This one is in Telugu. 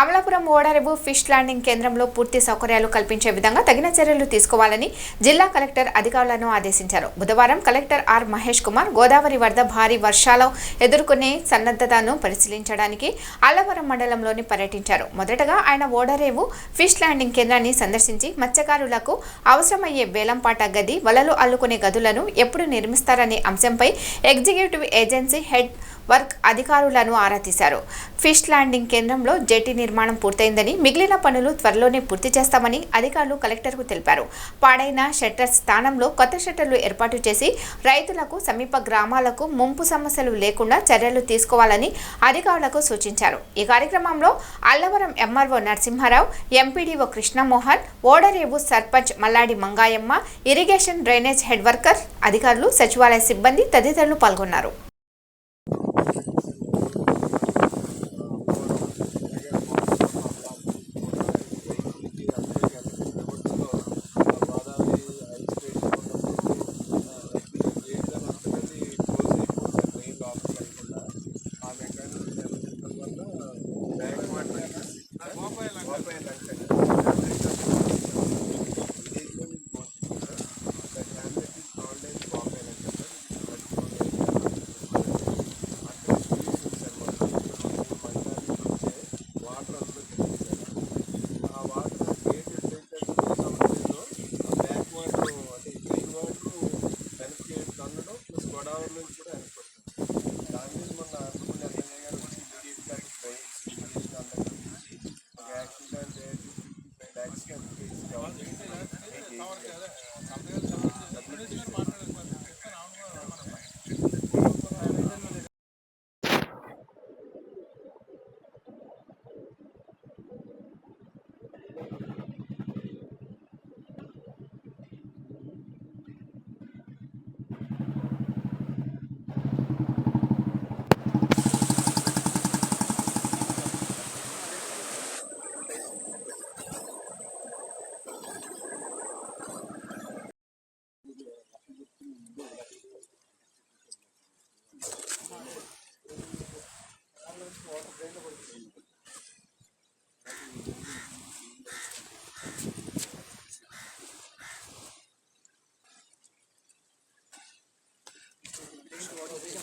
అమలాపురం ఓడరేవు ఫిష్ ల్యాండింగ్ కేంద్రంలో పూర్తి సౌకర్యాలు కల్పించే విధంగా తగిన చర్యలు తీసుకోవాలని జిల్లా కలెక్టర్ అధికారులను ఆదేశించారు. బుధవారం కలెక్టర్ ఆర్. మహేష్ కుమార్ గోదావరి వరద భారీ వర్షాలు ఎదుర్కొనే సన్నద్ధతను పరిశీలించడానికి అల్లవరం మండలంలోని పర్యటించారు. మొదటగా ఆయన ఓడరేవు ఫిష్ ల్యాండింగ్ కేంద్రాన్ని సందర్శించి మత్స్యకారులకు అవసరమయ్యే వేలంపాట గది, వలలు అల్లుకునే గదులను ఎప్పుడు నిర్మిస్తారనే అంశంపై ఎగ్జిక్యూటివ్ ఏజెన్సీ హెడ్ వర్క్ అధికారులను ఆరా తీశారు. ఫిష్ ల్యాండింగ్ కేంద్రంలో జెట్టి నిర్మాణం పూర్తయిందని, మిగిలిన పనులు త్వరలోనే పూర్తి చేస్తామని అధికారులు కలెక్టర్కు తెలిపారు. పాడైన షట్టర్స్ స్థానంలో కొత్త షట్టర్లు ఏర్పాటు చేసి రైతులకు, సమీప గ్రామాలకు ముంపు సమస్యలు లేకుండా చర్యలు తీసుకోవాలని అధికారులకు సూచించారు. ఈ కార్యక్రమంలో Allavaram MRO Narasimharao, MPDO Krishnamohan, Odarevu sarpanch Malladi Mangayamma, irrigation drainage head worker అధికారులు, సచివాలయ సిబ్బంది తదితరులు పాల్గొన్నారు. Can